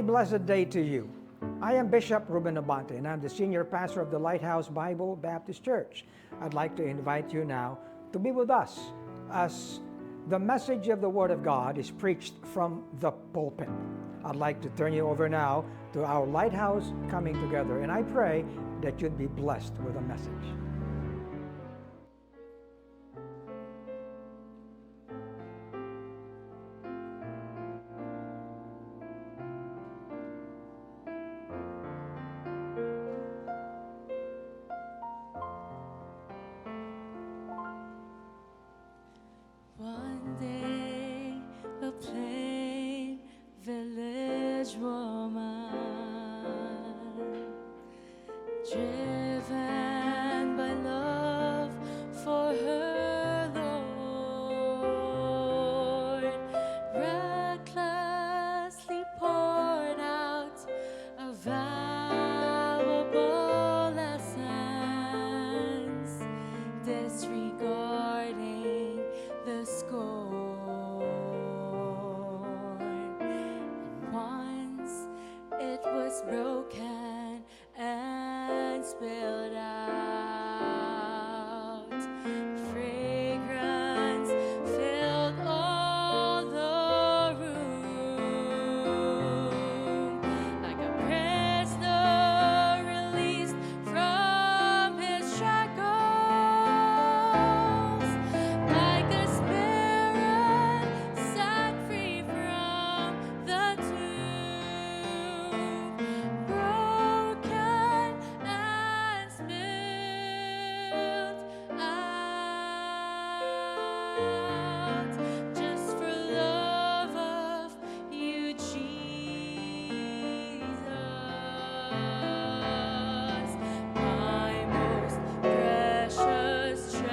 A blessed day to you. I am Bishop Ruben Abante, and I'm the senior pastor of the Lighthouse Bible Baptist Church. I'd like to invite you now to be with us as the message of the Word of God is preached from the pulpit. I'd like to turn you over now to our Lighthouse Coming Together, and I pray that you'd be blessed with the message. One day, a plain village woman, driven by love for her Lord, recklessly poured out a valuable essence, disregarding the scorn. And once it was broken and spilled out, fragrance filled all the room, like a prisoner released from his shackles, like a spirit set free from the tomb, broken and spilled out, just for love of you, Jesus, my most precious treasure,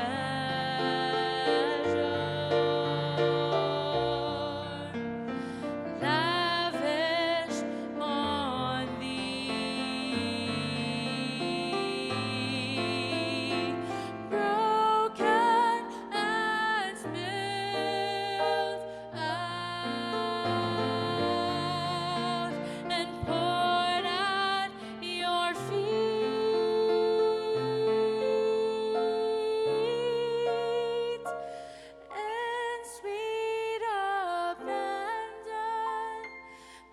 lavish on thee, broken and spilled out, and poured at your feet, in sweet abandon,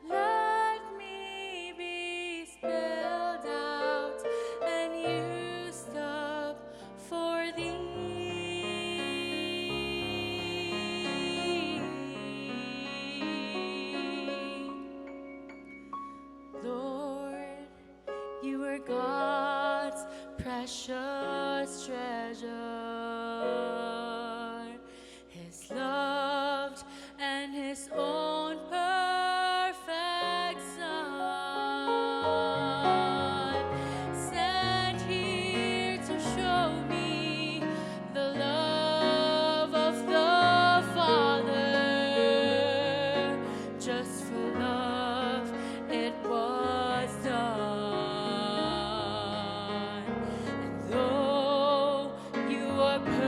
let me be spilled out and used up for thee. Lord, you are God's precious treasure, His loved and His own perfect Son, sent here to show me the love of the Father. Just for love it was done. And though you are perfect,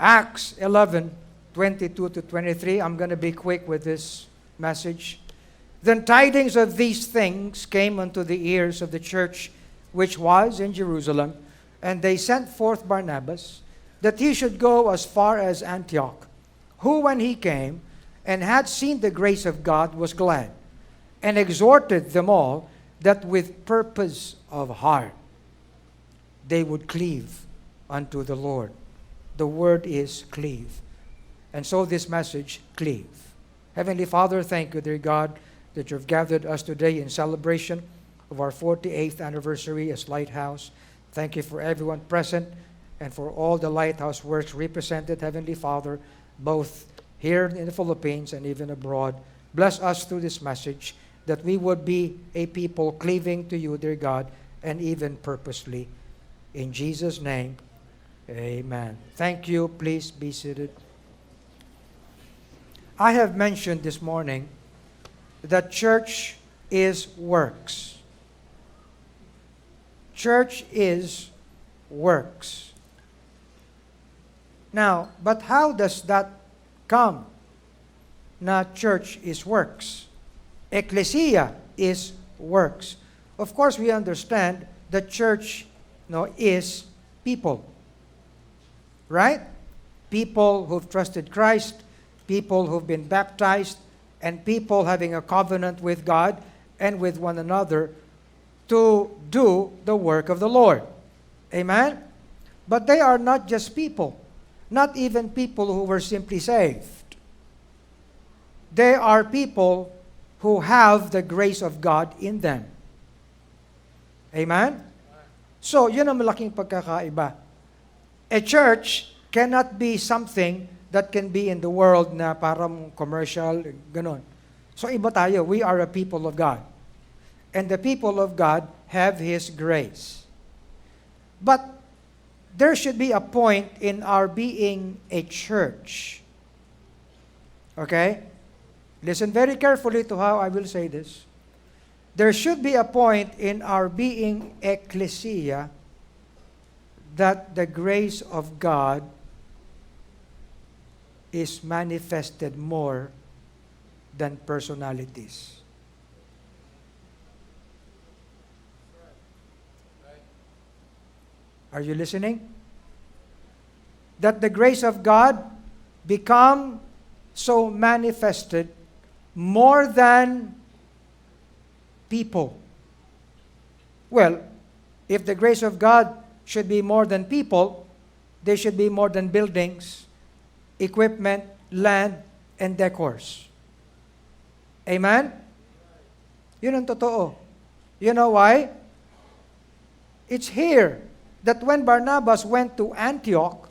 Acts 11:22-23. I'm going to be quick with this message. Then tidings of these things came unto the ears of the church which was in Jerusalem, and they sent forth Barnabas, that he should go as far as Antioch, who when he came and had seen the grace of God was glad, and exhorted them all that with purpose of heart they would cleave unto the Lord. The word is cleave. And so this message, cleave. Heavenly Father, thank you, dear God, that you've gathered us today in celebration of our 48th anniversary as Lighthouse. Thank you for everyone present and for all the Lighthouse works represented, Heavenly Father, both here in the Philippines and even abroad. Bless us through this message, that we would be a people cleaving to you, dear God, and even purposely. In Jesus' name, amen. Thank you. Please be seated. I have mentioned this morning that church is works. Church is works. Now, but how does that come? Na church is works. Ecclesia is works. Of course, we understand that church is people. Right? People who've trusted Christ, people who've been baptized, and people having a covenant with God and with one another to do the work of the Lord. Amen? But they are not just people. Not even people who were simply saved. They are people who have the grace of God in them. Amen? So, yun ang malaking pagkakaiba. A church cannot be something that can be in the world na parang commercial, ganon. So, iba tayo. We are a people of God. And the people of God have His grace. But there should be a point in our being a church. Okay? Listen very carefully to how I will say this. There should be a point in our being ecclesia that the grace of God is manifested more than personalities. Are you listening? That the grace of God become so manifested more than people. Well, if the grace of God should be more than people, they should be more than buildings, equipment, land, and decors. Amen? Yun ang totoo. You know why? It's here that when Barnabas went to Antioch,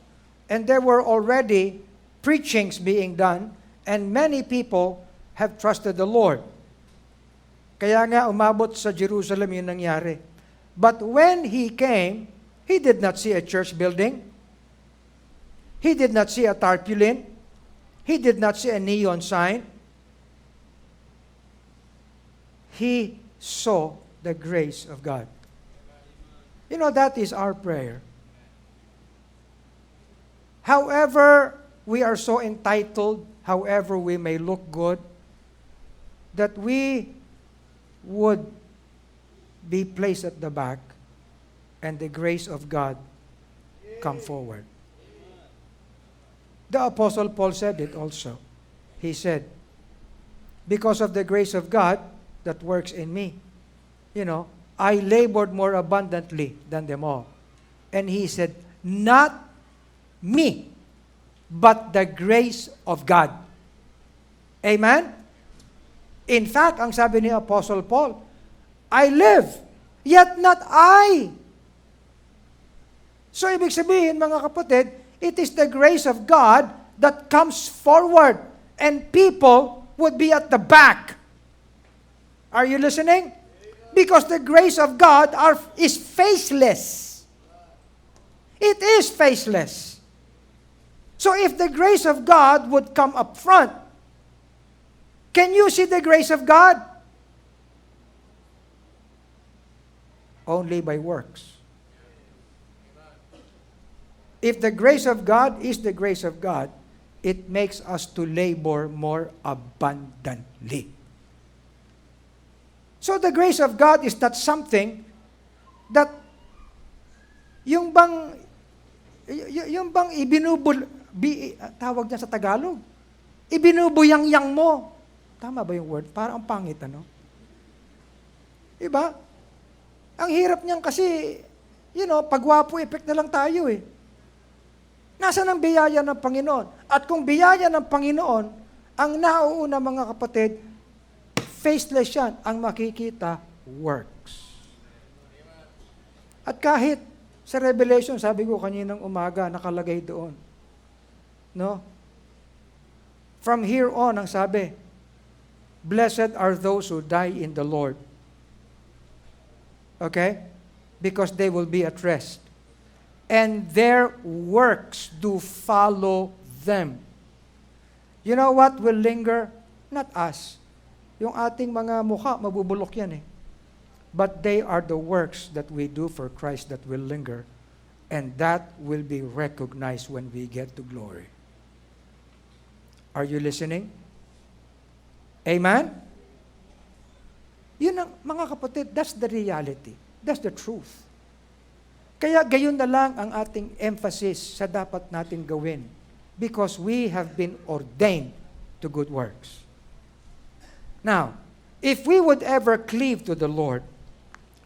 and there were already preachings being done, and many people have trusted the Lord. Kaya nga umabot sa Jerusalem yun nangyari. But when he came, he did not see a church building. He did not see a tarpaulin. He did not see a neon sign. He saw the grace of God. You know, that is our prayer. However we are so entitled, however we may look good, that we would be placed at the back and the grace of God come forward. The Apostle Paul said it also. He said, because of the grace of God that works in me, I labored more abundantly than them all. And he said, not me, but the grace of God. Amen? In fact, ang sabi ni Apostle Paul, I live, yet not I. So, ibig sabihin, mga kapatid, it is the grace of God that comes forward and people would be at the back. Are you listening? Because the grace of God is faceless. It is faceless. So if the grace of God would come up front, can you see the grace of God? Only by works. If the grace of God is the grace of God, it makes us to labor more abundantly. So the grace of God is not something that yung bang tawag niya sa Tagalog, ibinubuyang-yang mo. Tama ba yung word? Parang ang pangit, ano? Diba? Ang hirap niyan kasi, pagwapo effect na lang tayo eh. Nasaan ang biyaya ng Panginoon? At kung biyaya ng Panginoon, ang nauuna mga kapatid, faceless yan. Ang makikita, works. At kahit sa Revelation, sabi ko kaninang umaga, nakalagay doon. No? From here on, ang sabi, blessed are those who die in the Lord. Okay? Because they will be at rest. And their works do follow them. You know what will linger? Not us. Yung ating mga mukha, mabubulok yan eh. But they are the works that we do for Christ that will linger. And that will be recognized when we get to glory. Are you listening? Amen? Yun ang, mga kapatid, that's the reality. That's the truth. Kaya gayon na lang ang ating emphasis sa dapat nating gawin because we have been ordained to good works. Now, if we would ever cleave to the Lord,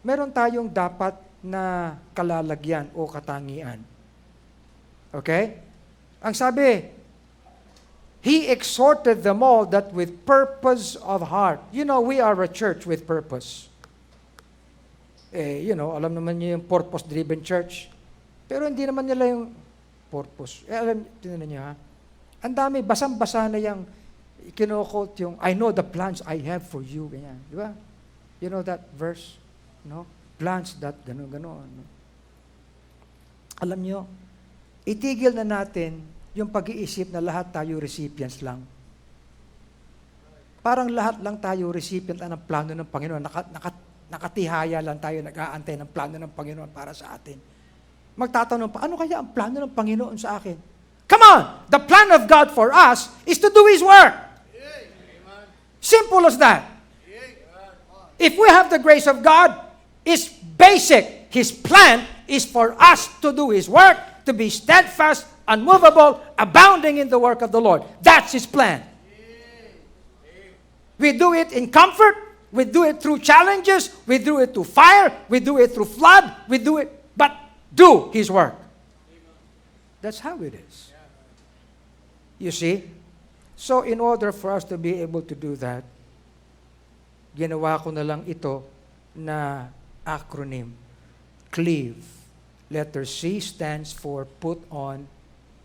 meron tayong dapat na kalalagyan o katangian. Okay? Ang sabi, He exhorted them all that with purpose of heart. We are a church with purpose. Alam naman niyo yung purpose-driven church. Pero hindi naman nila yung purpose. Tinan niyo ha. Ang dami, basang-basa na yung kinokot yung, I know the plans I have for you. Ganyan. Di ba? You know that verse? No? Plans that, gano'n. No? Alam niyo, itigil na natin yung pag-iisip na lahat tayo recipients lang. Parang lahat lang tayo recipient ng plano ng Panginoon. Nakatihaya lang tayo, nag-aantay ng plano ng Panginoon para sa atin. Magtatanong pa, ano kaya ang plano ng Panginoon sa akin? Come on! The plan of God for us is to do His work. Simple as that. If we have the grace of God, it's basic. His plan is for us to do His work, to be steadfast, unmovable, abounding in the work of the Lord. That's His plan. We do it in comfort. We do it through challenges. We do it through fire. We do it through flood. We do it, but do His work. That's how it is. You see? So in order for us to be able to do that, ginawa ko na lang ito na acronym. CLEAVE. Letter C stands for put on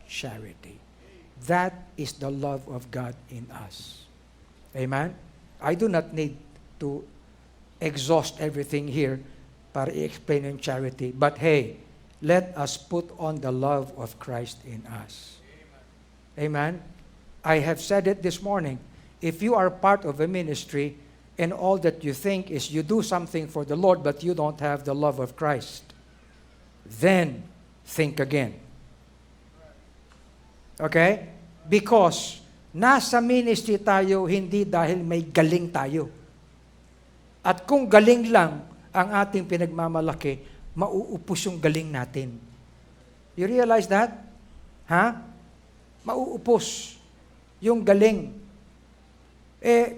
charity. That is the love of God in us. Amen? I do not need to exhaust everything here para i-explain yung charity. But hey, let us put on the love of Christ in us. Amen? I have said it this morning. If you are part of a ministry and all that you think is you do something for the Lord but you don't have the love of Christ, then think again. Okay? Because nasa ministry tayo hindi dahil may galing tayo. At kung galing lang ang ating pinagmamalaki, mauupos yung galing natin. You realize that? Ha? Mauupos yung galing.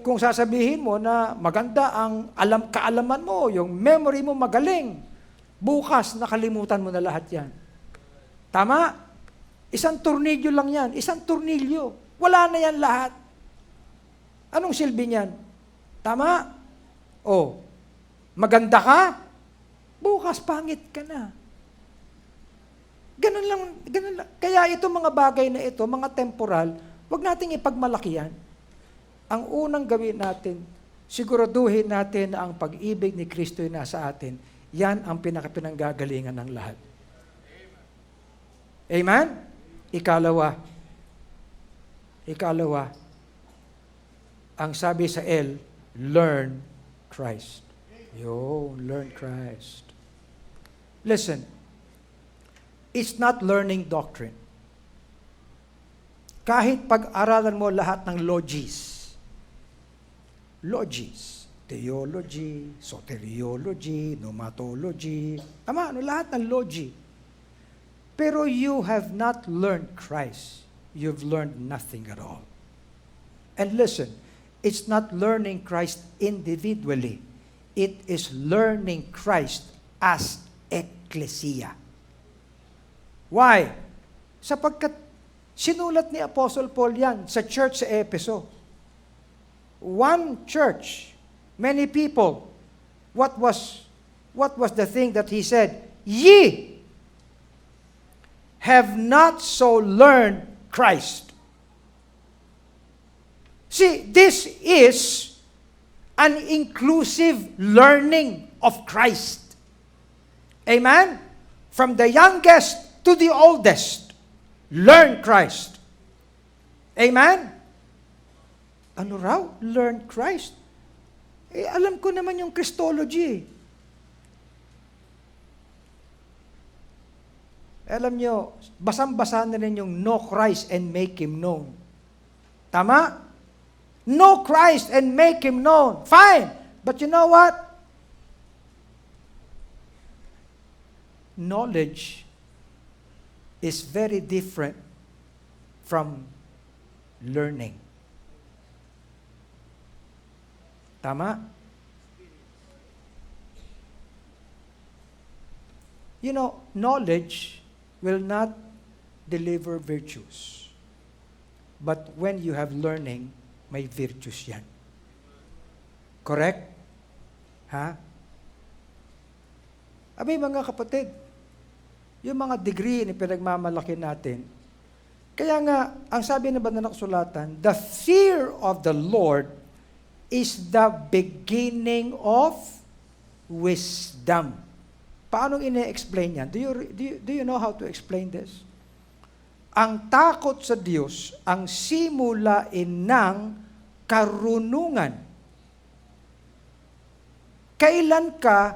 Kung sasabihin mo na maganda ang kaalaman mo, yung memory mo magaling, bukas nakalimutan mo na lahat yan. Tama? Isang tornilyo lang yan. Isang tornilyo. Wala na yan lahat. Anong silbi niyan? Tama? Maganda ka? Bukas pangit ka na. Ganun lang. Kaya ito mga bagay na ito, mga temporal, wag nating ipagmalaki yan. Ang unang gawin natin, siguraduhin natin na ang pag-ibig ni Kristo ay nasa atin. Yan ang pinakapinanggagalingan ng lahat. Amen? Ikalawa, ang sabi sa L, learn Christ. Learn Christ. Listen, It's not learning doctrine. Kahit pag-aralan mo lahat ng logies, theology, soteriology, pneumatology, lahat ng logi. Pero you have not learned Christ. You've learned nothing at all. And listen, it's not learning Christ individually. It is learning Christ as ecclesia. Why? Sapagkat sinulat ni Apostle Paul yan sa church sa Efeso. One church, many people. What was the thing that he said? Ye have not so learned Christ. See, this is an inclusive learning of Christ. Amen? From the youngest to the oldest, learn Christ. Amen? Ano raw? Learn Christ. Alam ko naman yung Christology. Alam nyo, basang-basa na rin yung know Christ and make Him known. Tama? Know Christ and make Him known. Fine. But you know what? Knowledge is very different from learning. Tama? You know, knowledge will not deliver virtues. But when you have learning, may virtues yan. Correct? Ha? Abay mga kapatid, yung mga degree na pinagmamalaki natin, kaya nga, ang sabi na ba na nakasulatan, the fear of the Lord is the beginning of wisdom. Paano ine-explain yan? Do you know how to explain this? Ang takot sa Diyos ang simulain ng karunungan. Kailan ka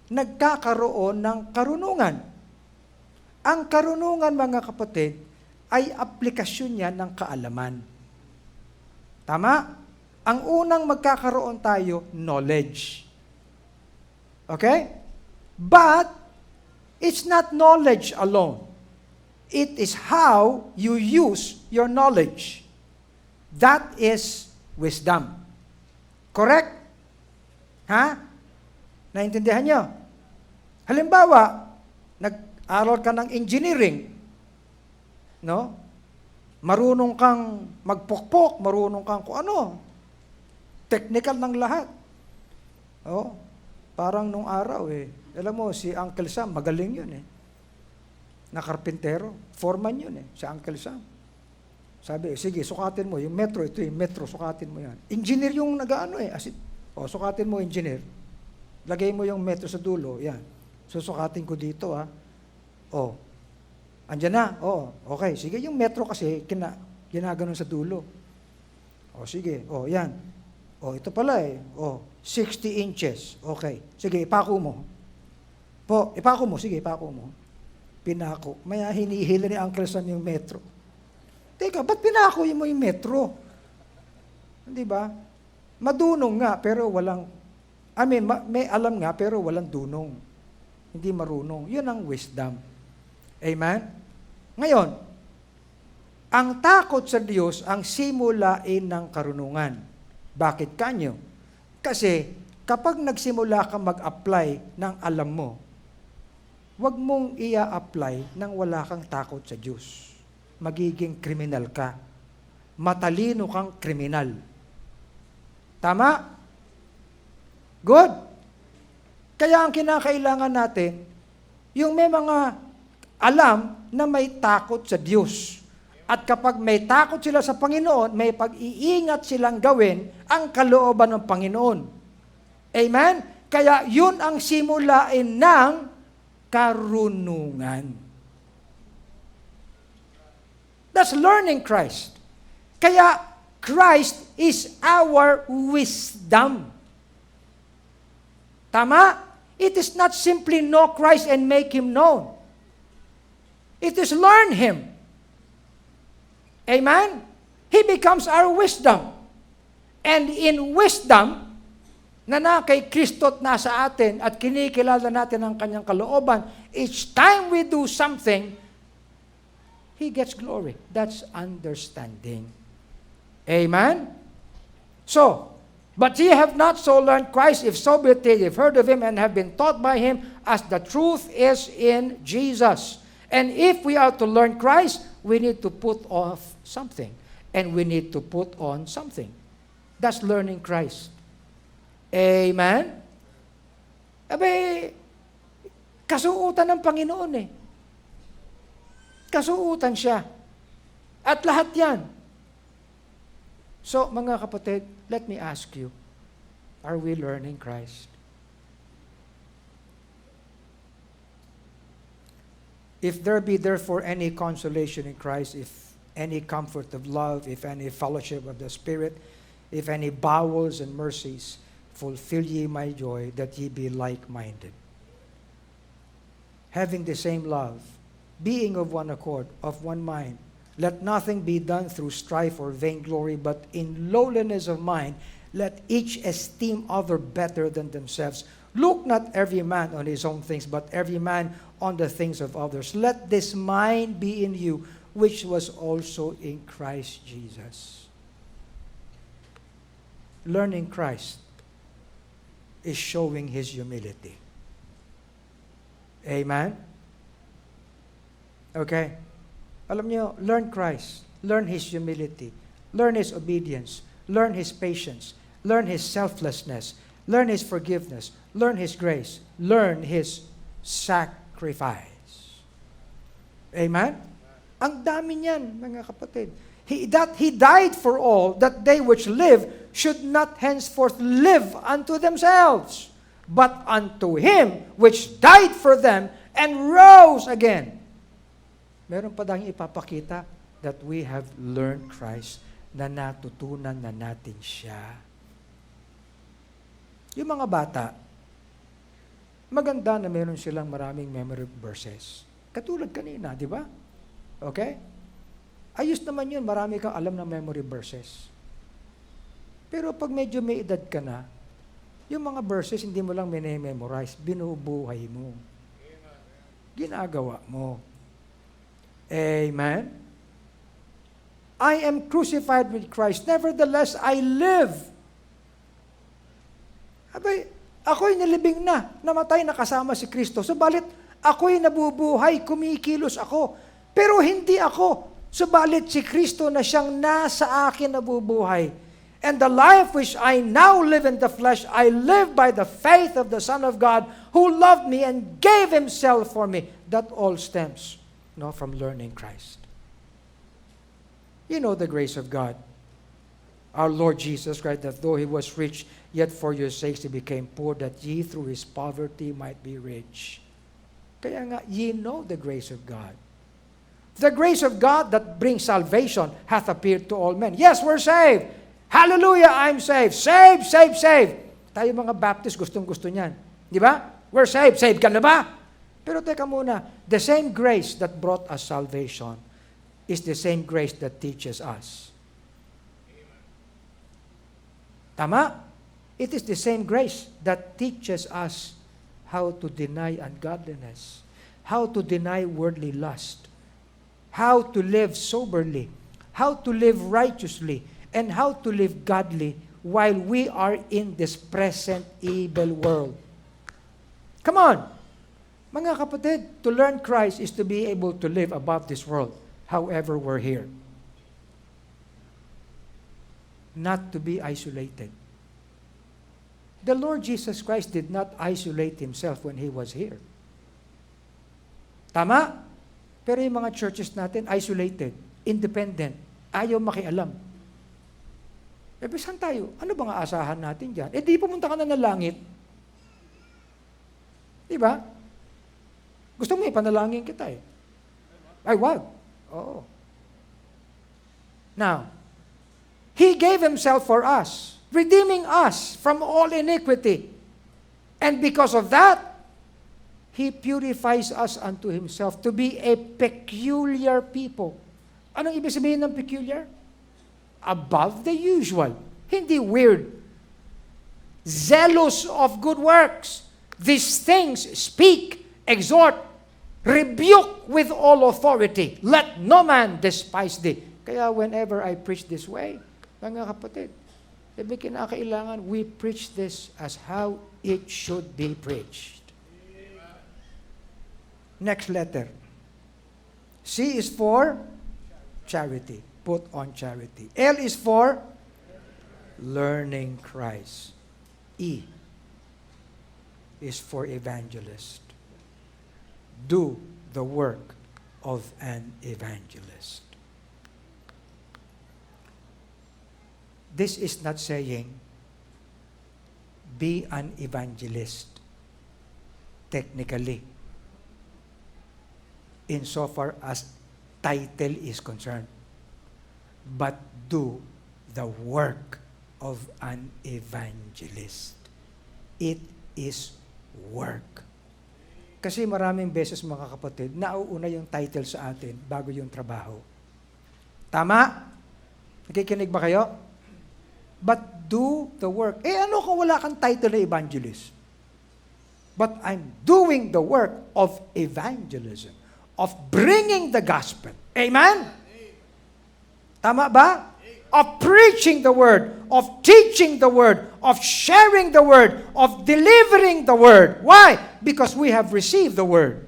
nagkakaroon ng karunungan? Ang karunungan, mga kapatid, ay aplikasyon yan ng kaalaman. Tama? Ang unang magkakaroon tayo, knowledge. Okay? But, it's not knowledge alone. It is how you use your knowledge. That is wisdom. Correct? Ha? Naintindihan niyo? Halimbawa, nag-aral ka ng engineering. No? Marunong kang magpukpok, marunong kang kung ano. Technical ng lahat. Oh, parang nung araw alam mo, si Uncle Sam, magaling yun na karpintero. Foreman yun si Uncle Sam. Sabi, sige, sukatin mo. Yung metro, ito yung metro, sukatin mo yan. Engineer yung nag-ano sukatin mo, engineer. Lagay mo yung metro sa dulo, yan. Susukatin ko dito, andyan na, okay. Sige, yung metro kasi, ginaganon sa dulo. Sige, yan. Ito pala 60 inches. Okay. Sige, ipako mo. Ipako mo. Sige, ipako mo. Pinako. Maya hinihila ni Uncle Sam yung metro. Teka, ba't pinako mo yung metro? Di ba? Madunong nga, pero walang, may alam nga, pero walang dunong. Hindi marunong. Yun ang wisdom. Amen? Ngayon, ang takot sa Diyos ang simulain ng karunungan. Bakit kanyo? Kasi kapag nagsimula ka mag-apply ng alam mo, huwag mong ia-apply nang wala kang takot sa Diyos. Magiging kriminal ka. Matalino kang kriminal. Tama? Good. Kaya ang kinakailangan natin, yung may mga alam na may takot sa Diyos. At kapag may takot sila sa Panginoon, may pag-iingat silang gawin ang kalooban ng Panginoon. Amen? Kaya yun ang simulain ng karunungan. That's learning Christ. Kaya Christ is our wisdom. Tama? It is not simply know Christ and make Him known. It is learn Him. Amen? He becomes our wisdom. And in wisdom, na kay Kristo at nasa atin at kinikilala natin ang kanyang kalooban, each time we do something, He gets glory. That's understanding. Amen? So, but ye have not so learned Christ, if so be that ye have heard of Him and have been taught by Him, as the truth is in Jesus. And if we are to learn Christ, we need to put off something. And we need to put on something. That's learning Christ. Amen? Abe, kasuutan ng Panginoon eh. Kasuutan siya. At lahat yan. So, mga kapatid, let me ask you, are we learning Christ? If there be therefore any consolation in Christ, if any comfort of love, if any fellowship of the Spirit, if any bowels and mercies, fulfill ye my joy, that ye be like-minded, having the same love, being of one accord, of one mind. Let nothing be done through strife or vainglory, but in lowliness of mind, let each esteem other better than themselves. Look not every man on his own things, but every man on the things of others. Let this mind be in you, which was also in Christ Jesus. Learning Christ is showing His humility. Amen? Okay? Alam niyo, learn Christ. Learn His humility. Learn His obedience. Learn His patience. Learn His selflessness. Learn His forgiveness. Learn His grace. Learn His sacrifice. Amen? Ang dami niyan, mga kapatid. He died for all, that they which live should not henceforth live unto themselves, but unto Him which died for them and rose again. Meron pa tayong ipapakita that we have learned Christ, na natutunan na natin siya. Yung mga bata, maganda na meron silang maraming memory verses. Katulad kanina, di ba? Okay? Ayos naman yun, marami kang alam ng memory verses. Pero pag medyo may edad ka na, yung mga verses hindi mo lang memorize, binubuhay mo. Ginagawa mo. Amen? I am crucified with Christ, nevertheless I live. Abay, ako'y nilibing na, namatay na kasama si Kristo. Subalit, ako'y nabubuhay, kumikilos ako. Pero hindi ako. Subalit si Kristo na siyang nasa akin nabubuhay. And the life which I now live in the flesh, I live by the faith of the Son of God, who loved me and gave Himself for me. That all stems from learning Christ. You know the grace of God. Our Lord Jesus Christ, that though He was rich, yet for your sakes He became poor, that ye through His poverty might be rich. Kaya nga, ye know the grace of God. The grace of God that brings salvation hath appeared to all men. Yes, we're saved. Hallelujah, I'm saved. Saved, saved, saved. Tayo mga Baptist, gustong-gusto niyan. Di ba? We're saved. Saved ka na ba? Pero teka muna, the same grace that brought us salvation is the same grace that teaches us. Tama? It is the same grace that teaches us how to deny ungodliness, how to deny worldly lust, how to live soberly, how to live righteously, and how to live godly while we are in this present evil world. Come on! Mga kapatid, to learn Christ is to be able to live above this world, however we're here. Not to be isolated. The Lord Jesus Christ did not isolate Himself when He was here. Tama? Pero yung mga churches natin, isolated, independent, ayaw makialam. Saan tayo? Ano bang aasahan natin dyan? Di pumunta ka na ng langit. Di ba? Gusto mo ipanalangin kita eh. Ay, wag. Oo. Now, He gave Himself for us, redeeming us from all iniquity. And because of that, He purifies us unto Himself to be a peculiar people. Anong ibig sabihin ng peculiar? Above the usual. Hindi weird. Zealous of good works. These things speak, exhort, rebuke with all authority. Let no man despise thee. Kaya whenever I preach this way, mga kapatid, sabi kinakailangan we preach this as how it should be preached. Next letter. C is for charity. Put on charity. L is for learning Christ. E is for evangelist. Do the work of an evangelist. This is not saying be an evangelist technically, insofar as title is concerned, but do the work of an evangelist. It is work. Kasi maraming beses, mga kapatid, nauuna yung title sa atin bago yung trabaho. Tama? Nakikinig ba kayo? But do the work. Ano kung wala kang title na evangelist? But I'm doing the work of evangelism, of bringing the gospel. Amen? Tama ba? Of preaching the word, of teaching the word, of sharing the word, of delivering the word. Why? Because we have received the word.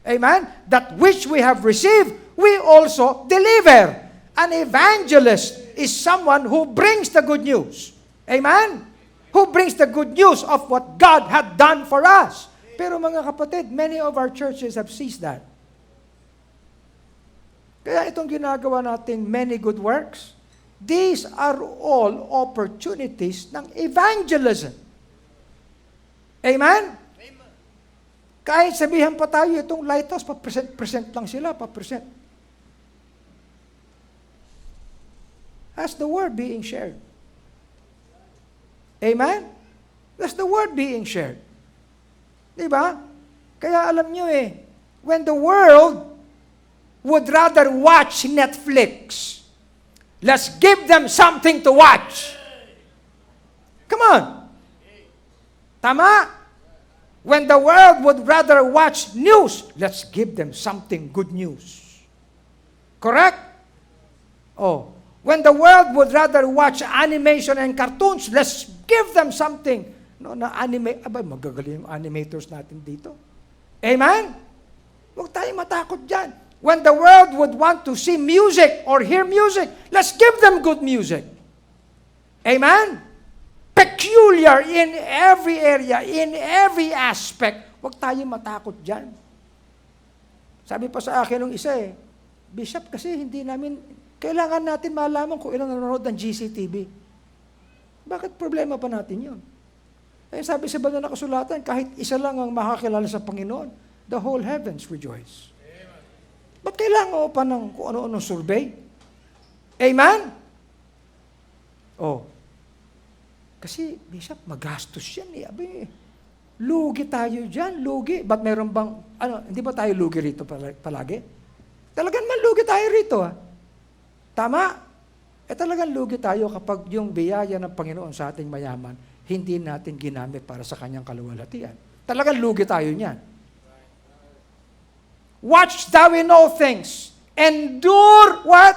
Amen? That which we have received, we also deliver. An evangelist is someone who brings the good news. Amen? Who brings the good news of what God had done for us. Pero mga kapatid, many of our churches have ceased that. Kaya itong ginagawa nating many good works, these are all opportunities ng evangelism. Amen? Kahit sabihan pa tayo, itong lighthouse, pa-present lang sila, pa-present. That's the word being shared. Amen? That's the word being shared. Diba? Kaya alam nyo when the world would rather watch Netflix, let's give them something to watch. Come on. Tama? When the world would rather watch news, let's give them something good news. Correct? Oh. When the world would rather watch animation and cartoons, let's give them something. No, na anime, magagaling yung animators natin dito. Amen? Huwag tayong matakot dyan. When the world would want to see music or hear music, let's give them good music. Amen? Peculiar in every area, in every aspect. Huwag tayong matakot dyan. Sabi pa sa akin nung isa Bishop, kasi kailangan natin malaman kung ilang nanonood ng GCTV. Bakit problema pa natin yun? Sabi sa banal na kasulatan, kahit isa lang ang makakilala sa Panginoon, the whole heavens rejoice. Ba't kailangan mo pa ng kung ano-ano survey? Amen? Kasi, Bishop, magastos yan lugi tayo dyan, lugi. Ba't meron bang, hindi ba tayo lugi rito palagi? Talagang man lugi tayo rito, Tama? Talagang lugi tayo kapag yung biyaya ng Panginoon sa ating mayaman, hindi natin ginamit para sa kanyang kaluwalhatian. Talagang lugi tayo niyan. Watch thou in all things. Endure what?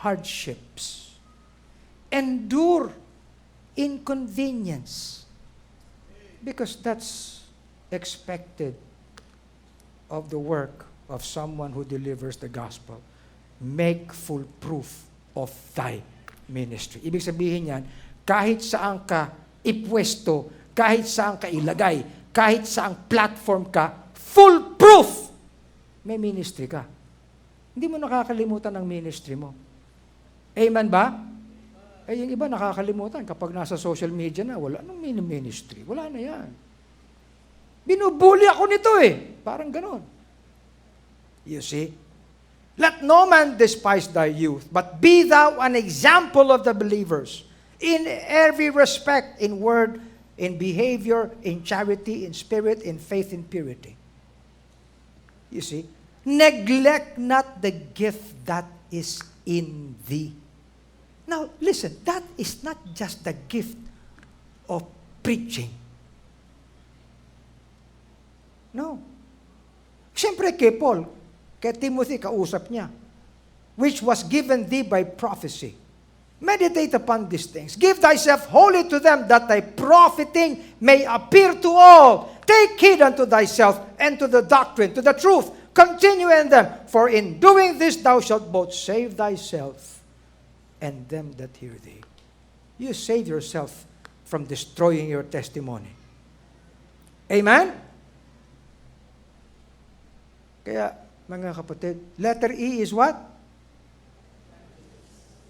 Hardships. Endure inconvenience. Because that's expected of the work of someone who delivers the gospel. Make full proof of thy ministry. Ibig sabihin yan, kahit saan ka ipwesto, kahit saan ka ilagay, kahit saang platform ka, full proof, may ministry ka. Hindi mo nakakalimutan ang ministry mo. Amen ba? Yung iba nakakalimutan kapag nasa social media na, wala nang ministry. Wala na yan. Binubuli ako nito Parang ganon. You see? Let no man despise thy youth, but be thou an example of the believers in every respect, in word in behavior, in charity, in spirit, in faith, in purity. You see, neglect not the gift that is in thee. Now, listen, that is not just the gift of preaching. No. Siyempre kay Paul, kay Timothy, kausap niya, which was given thee by prophecy. Meditate upon these things. Give thyself wholly to them, that thy profiting may appear to all. Take heed unto thyself and to the doctrine, to the truth. Continue in them, for in doing this thou shalt both save thyself and them that hear thee. You save yourself from destroying your testimony. Amen? Kaya, mga kapatid, letter E is what?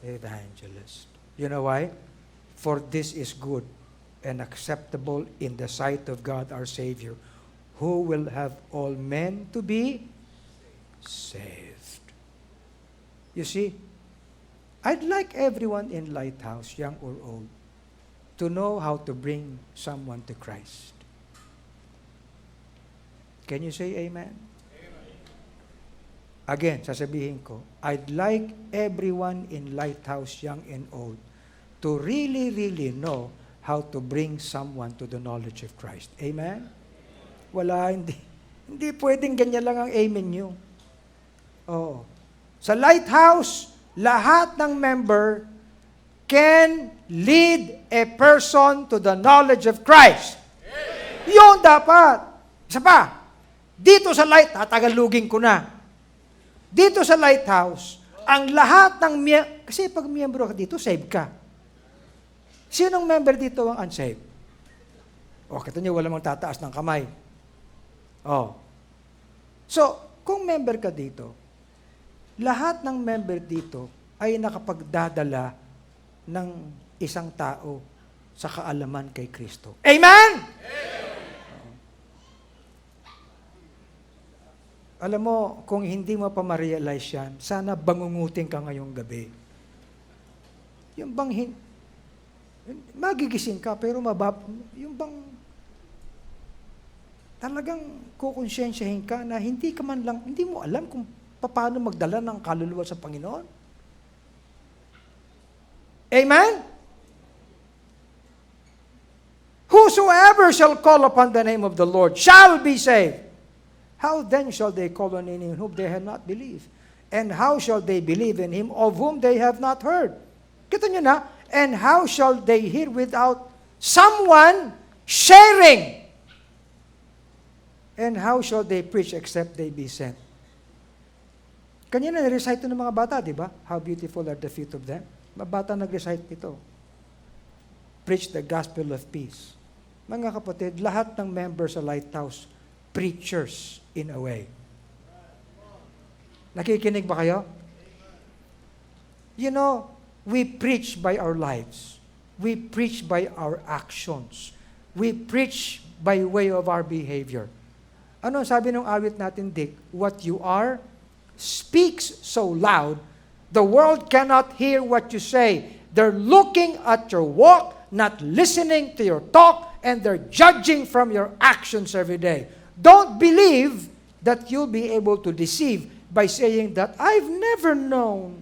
Evangelist. You know why? For this is good and acceptable in the sight of God our Savior, who will have all men to be saved. You see, I'd like everyone in Lighthouse, young or old, to know how to bring someone to Christ. Can you say amen? Again, sasabihin ko, I'd like everyone in Lighthouse, young and old, to really, really know how to bring someone to the knowledge of Christ. Amen? Wala, hindi pwedeng ganyan lang ang amen nyo. Oo. Sa Lighthouse, lahat ng member can lead a person to the knowledge of Christ. Yun dapat. Isa pa, dito sa tatagalugin ko na. Dito sa Lighthouse, ang lahat ng kasi pag miyembro ka dito, save ka. Sinong member dito ang unsaved? O, kita niyo, wala mong tataas ng kamay. O. So, kung member ka dito, lahat ng member dito ay nakapagdadala ng isang tao sa kaalaman kay Kristo. Amen? Alam mo, kung hindi mo pa ma-realize yan, sana bangungutin ka ngayong gabi. Yung bang, magigising ka, pero yung bang, talagang kukonsensyahin ka na hindi ka man lang, hindi mo alam kung paano magdala ng kaluluwa sa Panginoon. Amen? Whosoever shall call upon the name of the Lord shall be saved. How then shall they call on him in whom they have not believed? And how shall they believe in him of whom they have not heard? Kita nyo na? And how shall they hear without someone sharing? And how shall they preach except they be sent? Kanina na-recite ng mga bata, di ba? How beautiful are the feet of them. Mga bata nag-recite nito. Preach the gospel of peace. Mga kapatid, lahat ng members sa Lighthouse, preachers in a way. Nakikinig ba kayo? You know, we preach by our lives. We preach by our actions. We preach by way of our behavior. Ano sabi ng awit natin, Dick? What you are speaks so loud, the world cannot hear what you say. They're looking at your walk, not listening to your talk, and they're judging from your actions every day. Don't believe that you'll be able to deceive by saying that I've never known.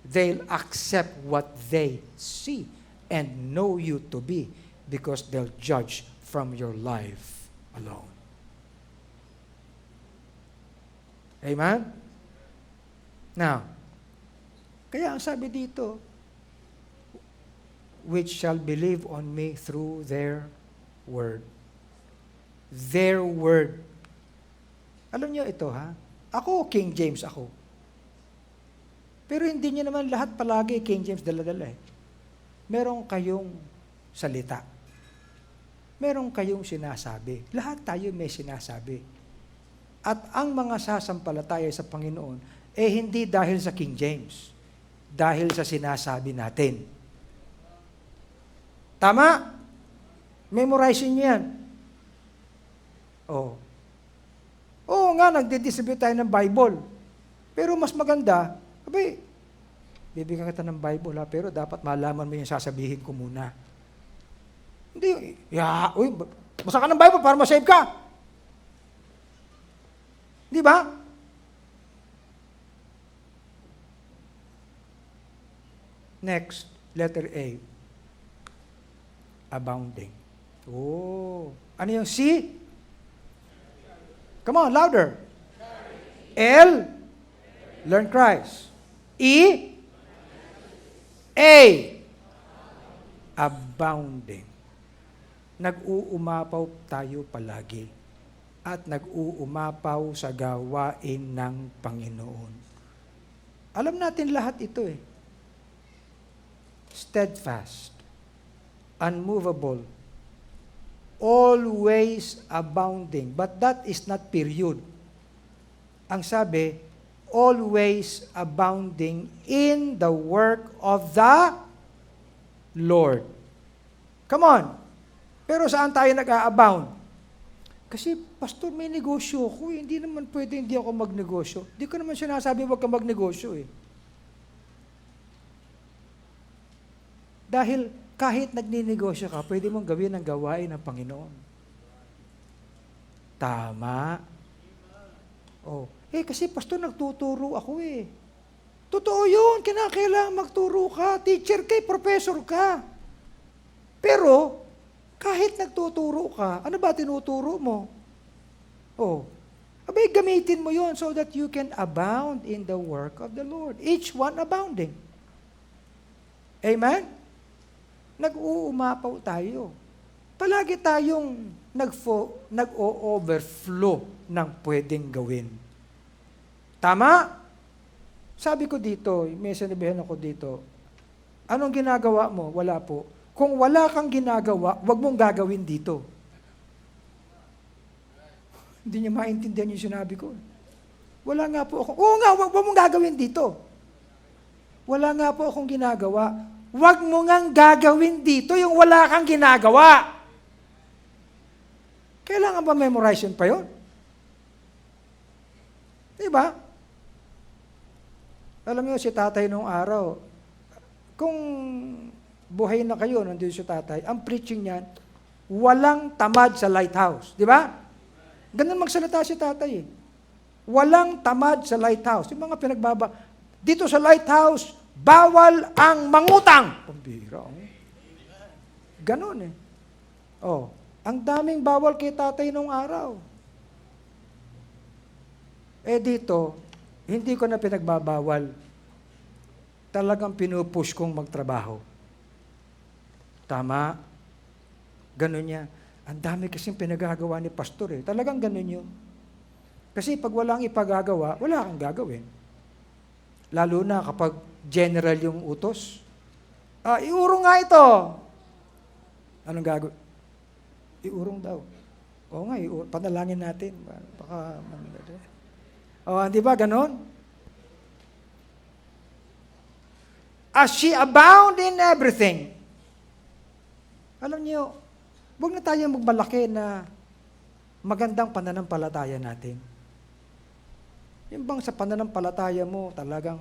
They'll accept what they see and know you to be because they'll judge from your life alone. Amen? Now, kaya ang sabi dito, which shall believe on me through their word. Their word. Alam niyo ito, ha? Ako, King James ako. Pero hindi niyo naman lahat palagi King James dala-dala eh. Meron kayong salita. Meron kayong sinasabi. Lahat tayo may sinasabi. At ang mga sasampalataya sa Panginoon, hindi dahil sa King James. Dahil sa sinasabi natin. Tama? Memorize niyo yan. Oo nga, nagdi-distribute tayo ng Bible. Pero mas maganda, bibigyan kita ng Bible ha, pero dapat malaman mo yung sasabihin ko muna. Hindi, uy, basa ka ng Bible para ma-save ka. Di ba? Next, letter A. Abounding. Oh, ano yung C? Come on, louder. L, learn Christ. E, A, abounding. Nag-uumapaw tayo palagi at nag-uumapaw sa gawain ng Panginoon. Alam natin lahat ito eh. Steadfast, unmovable, always abounding. But that is not period. Ang sabi, always abounding in the work of the Lord. Come on. Pero saan tayo nag-a-abound? Kasi, Pastor, may negosyo ako. Hindi naman pwede hindi ako magnegosyo. Hindi ko naman sinasabi huwag ka magnegosyo eh. Dahil kahit nagninegosyo ka, pwede mong gawin ang gawain ng Panginoon. Tama. Oh. Kasi Pastor, nagtuturo ako eh. Totoo yun. Kinakailangan magturo ka. Teacher ka, professor ka. Pero, kahit nagtuturo ka, ano ba tinuturo mo? Oh, abay gamitin mo yon so that you can abound in the work of the Lord. Each one abounding. Amen? Nag-uumapaw tayo. Palagi tayong nag-o-overflow ng pwedeng gawin. Tama? Sabi ko dito, may sinabihan ako dito, anong ginagawa mo? Wala po. Kung wala kang ginagawa, wag mong gagawin dito. Hindi niya maintindihan yung sinabi ko. Wala nga po akong, oo nga, wag mong gagawin dito. Wala nga po akong ginagawa. Wag mo ngang gagawin dito yung wala kang ginagawa. Kailangan ba memorize yun pa yun? Diba? Alam niyo si tatay nung araw, kung buhay na kayo, nandun si tatay, ang preaching niyan, walang tamad sa lighthouse. Di ba? Ganun magsalita si tatay eh. Walang tamad sa lighthouse. Yung mga pinagbaba, dito sa lighthouse, bawal ang mangutang. Pambira. Ganun eh. Oh, ang daming bawal kay tatay nung araw. Dito, hindi ko na pinagbabawal. Talagang pinupush kong magtrabaho. Tama? Ganun niya. Ang dami kasing pinagagawa ni pastor eh. Talagang ganun yun. Kasi pag walang ipagagawa, wala kang gagawin. Lalo na kapag general yung utos. Iurong nga ito. Anong gagawin? Iurong daw. Oo nga, panalangin natin. Baka, di ba ganun? As she abound in everything. Alam niyo, huwag na tayo magmalaki na magandang pananampalataya natin. Yung bang sa pananampalataya mo talagang,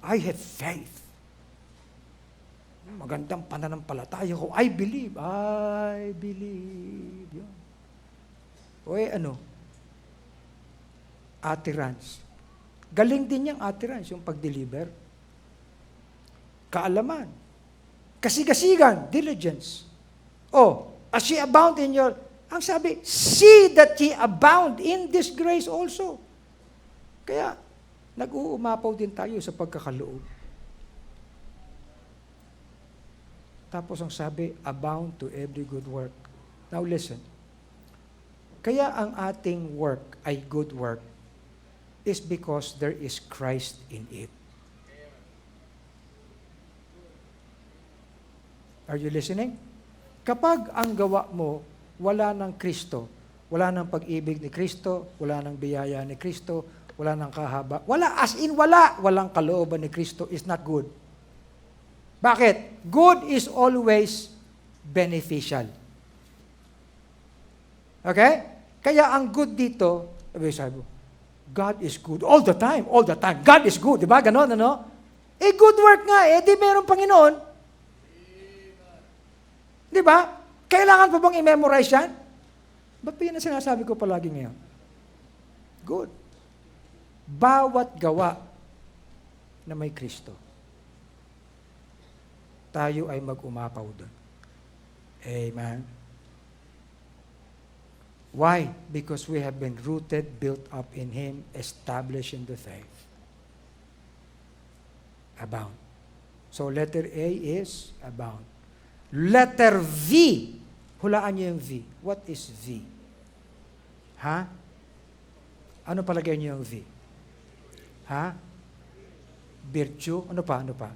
I have faith. Magandang pananampalataya ko, I believe. Yun. Utterance. Galing din yung utterance, yung pag-deliver. Kaalaman. Kasigasigan, diligence. As ye abound in your, ang sabi, see that ye abound in this grace also. Kaya, nag-uumapaw din tayo sa pagkakaloob. Tapos ang sabi, abound to every good work. Now listen. Kaya ang ating work ay good work is because there is Christ in it. Are you listening? Kapag ang gawa mo, wala ng Kristo, wala ng pag-ibig ni Kristo, wala ng biyaya ni Kristo, wala ng kahaba, walang kalooban ni Kristo is not good. Bakit? Good is always beneficial. Okay? Kaya ang good dito, sabi mo, God is good all the time. God is good. Diba? Ganon, ano? Good work nga. Di meron Panginoon. Di ba? Kailangan pa bang i-memorize yan? Ba't pa yun ang sinasabi ko palagi ngayon? Good. Bawat gawa na may Kristo, tayo ay mag-umapaw doon. Amen. Why? Because we have been rooted, built up in Him, established in the faith. Abound. So letter A is abound. Letter V. Hulaan niyo yung V. What is V? Ha? Ano palagay niyo yung V? Ha? Virtue? Ano pa? Ano pa?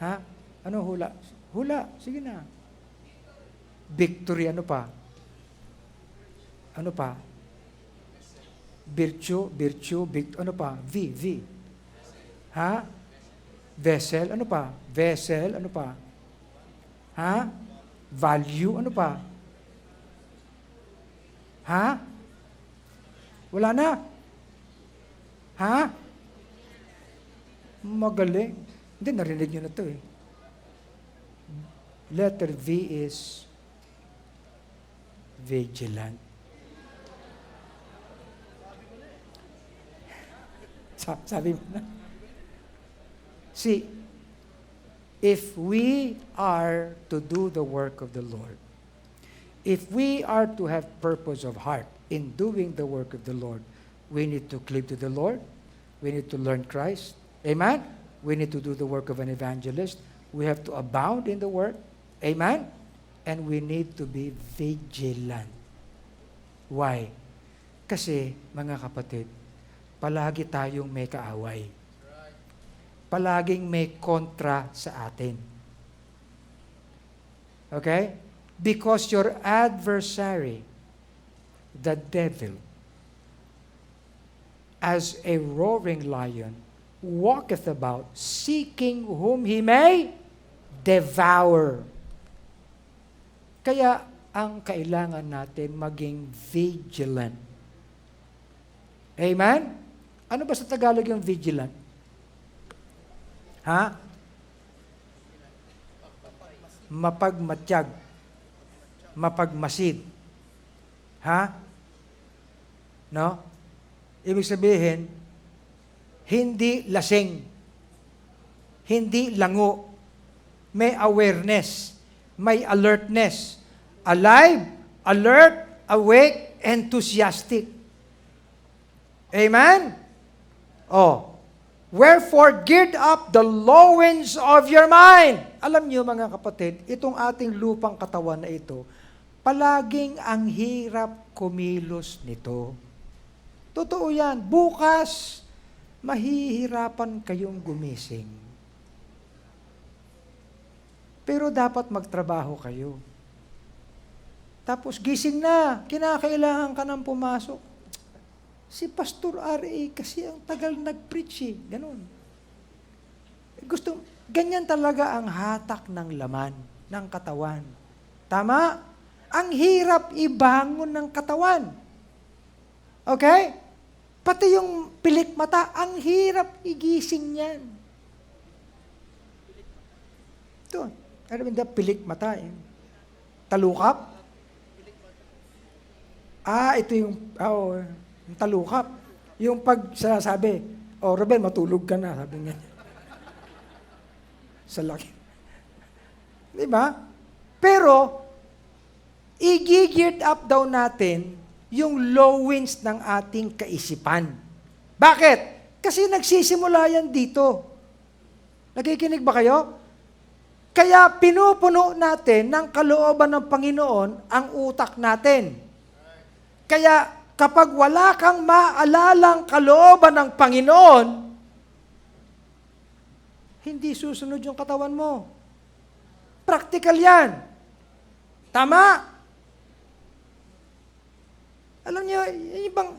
Ha? Ano hula? Hula. Sige na. Victory. Ano pa? Ano pa? Virtue. Ano pa? V. Ha? Vessel. Ano pa? Vessel. Ano pa? Ha? Value. Ano pa? Ha? Wala na? Ha? Magaling. Hindi, narinig nyo na ito eh. Letter V is vigilant. Sabi mo na. See, if we are to do the work of the Lord, if we are to have purpose of heart in doing the work of the Lord, we need to cleave to the Lord. We need to learn Christ. Amen? We need to do the work of an evangelist. We have to abound in the work. Amen? And we need to be vigilant. Why? Kasi, mga kapatid, palagi tayong may kaaway. Palaging may kontra sa atin. Okay? Because your adversary, the devil, as a roaring lion, walketh about, seeking whom he may devour. Kaya, ang kailangan natin maging vigilant. Amen? Ano ba sa Tagalog yung vigilant? Ha? Mapagmatyag. Mapagmasid. Ha? No? Ibig sabihin, hindi lasing. Hindi lango. May awareness. May alertness. Alive, alert, awake, enthusiastic. Amen? Oh. Wherefore, gird up the loins of your mind. Alam niyo mga kapatid, itong ating lupang katawan na ito, palaging ang hirap kumilos nito. Totoo yan. Bukas, mahihirapan kayong gumising. Pero dapat magtrabaho kayo. Tapos gising na, kinakailangan ka nang pumasok. Si Pastor R.A. kasi ang tagal nag-preach eh. Ganun. Ganyan talaga ang hatak ng laman, ng katawan. Tama? Ang hirap ibangon ng katawan. Okay? Pati yung pilik mata, ang hirap igising yan. Ito, ano ba pilik mata? Talukap? Ito yung talukap. Yung pag sinasabi, Ruben, matulog ka na, sabi niya. Sa laki. Di ba? Pero, i-geared up daw natin yung low winds ng ating kaisipan. Bakit? Kasi nagsisimula yan dito. Nakikinig ba kayo? Kaya pinupuno natin ng kalooban ng Panginoon ang utak natin. Kaya kapag wala kang maalalang kalooban ng Panginoon, hindi susunod yung katawan mo. Practical yan. Tama? Alam niyo, ibang,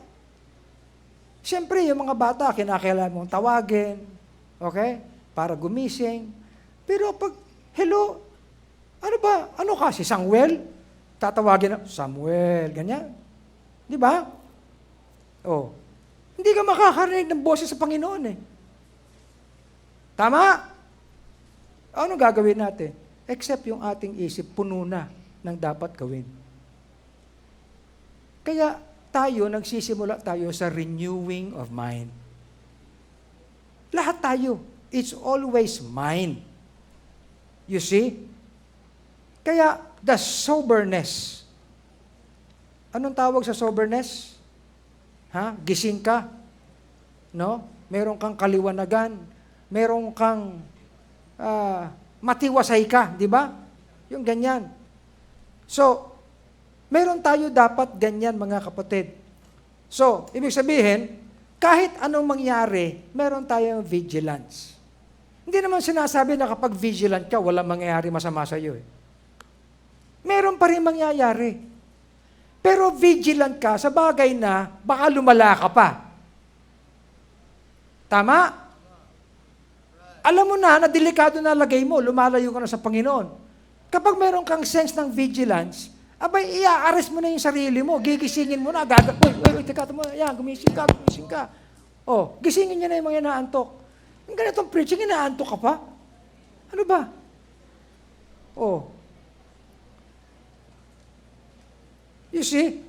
siyempre, yung mga bata, kinakailangan mong tawagin, okay? Para gumising. Pero pag, hello, ano ba? Ano ka? Si Samuel? Tatawagin na, Samuel, ganyan. Di ba? Oh. Hindi ka makakarinig ng boses sa Panginoon eh. Tama? Ano gagawin natin? except yung ating isip puno na ng dapat gawin. Kaya tayo, nagsisimula tayo sa renewing of mind. Lahat tayo, it's always mind. You see? Kaya, the soberness. Anong tawag sa soberness? Gising ka. No? Meron kang kaliwanagan. Meron kang matiwasay ka, di ba? Yung ganyan. So, meron tayo dapat ganyan, mga kapatid. So, ibig sabihin, kahit anong mangyari, meron tayong vigilance. Hindi naman sinasabi na kapag vigilant ka, walang mangyayari masama sa iyo. Meron pa rin mangyayari. Pero vigilant ka sa bagay na baka lumala ka pa. Tama? Alam mo na delikado na lagay mo, lumalayo ka na sa Panginoon. Kapag meron kang sense ng vigilance, abay, i-arrest mo na yung sarili mo, gigisingin mo na, teka mo, gumising ka. Oh, gisingin niya na yung mga inaantok. Yung ganitong preaching, inaantok ka pa? Ano ba? Oh. You see?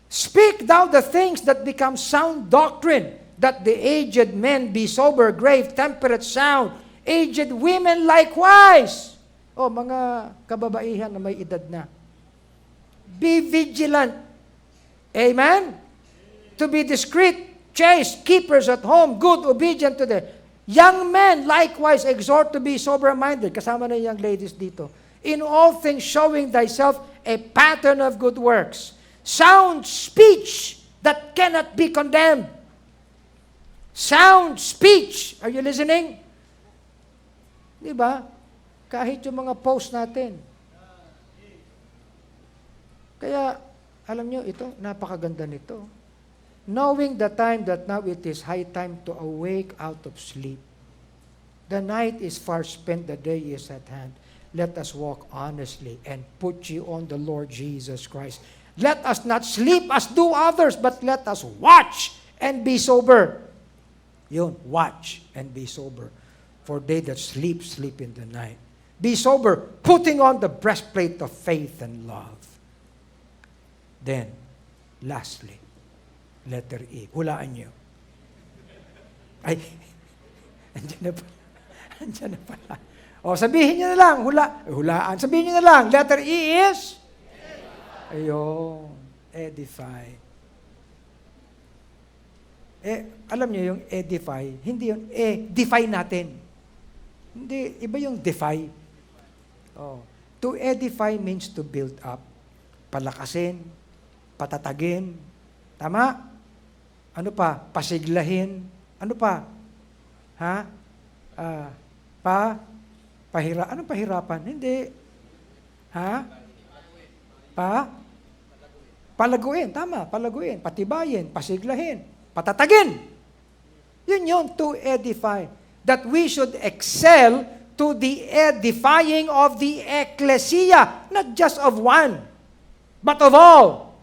Speak thou the things that become sound doctrine, that the aged men be sober, grave, temperate, sound, aged women likewise. Oh, mga kababaihan na may edad na. Be vigilant. Amen? To be discreet, chaste, keepers at home, good, obedient to the young men likewise exhort to be sober-minded. Kasama na yung young ladies dito. In all things showing thyself a pattern of good works. Sound speech that cannot be condemned. Sound speech. Are you listening? Di ba? Kahit yung mga post natin. Kaya, alam nyo, ito, napakaganda nito. Knowing the time that now it is high time to awake out of sleep. The night is far spent, the day is at hand. Let us walk honestly and put ye on the Lord Jesus Christ. Let us not sleep as do others, but let us watch and be sober. Yun, watch and be sober. For they that sleep, sleep in the night. Be sober, putting on the breastplate of faith and love. Then, lastly, letter E. Hulaan niyo. Ay, andyan na pala. Andyan na pala. O, sabihin niyo na lang, hulaan. Sabihin niyo na lang, letter E is? Ayun, edify. Alam niyo yung edify, hindi yung defy natin. Hindi, iba yung defy. Oh. To edify means to build up. Palakasin, patatagin. Tama? Ano pa? Pasiglahin. Ano pa? Anong pahirapan? Hindi. Palaguin. Tama, palaguin. Patibayin, pasiglahin, patatagin. Yun, to edify. That we should excel to the edifying of the ecclesia, not just of one, but of all.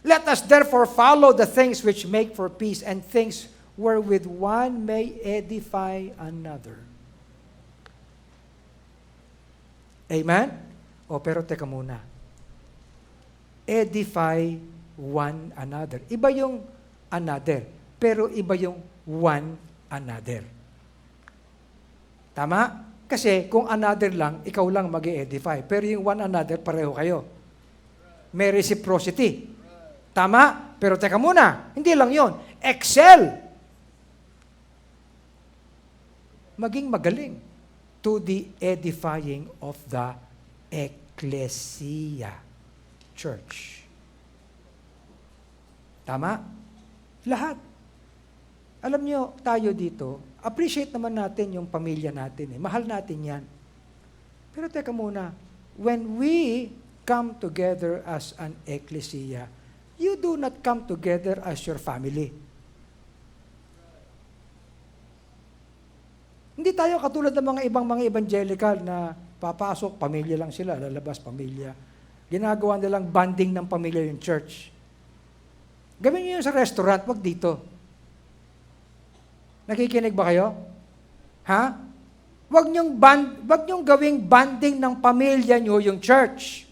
Let us therefore follow the things which make for peace and things wherewith one may edify another. Amen? Pero teka muna. Edify one another. Iba yung another, pero iba yung one another. Tama? Kasi kung another lang, ikaw lang mag-edify. Pero yung one another, pareho kayo. May reciprocity. Tama? Pero teka muna, hindi lang yon. Excel. Maging magaling to the edifying of the ecclesia, church. Tama? Lahat. Alam nyo, tayo dito, appreciate naman natin yung pamilya natin. Mahal natin yan. Pero teka muna, when we come together as an ecclesia, you do not come together as your family. Hindi tayo katulad ng mga ibang mga evangelical na papasok, pamilya lang sila, lalabas, pamilya. Ginagawa nilang bonding ng pamilya yung church. Gawin niyo yun sa restaurant, wag dito. Nakikinig ba kayo? Wag niyong gawing banding ng pamilya niyo yung church.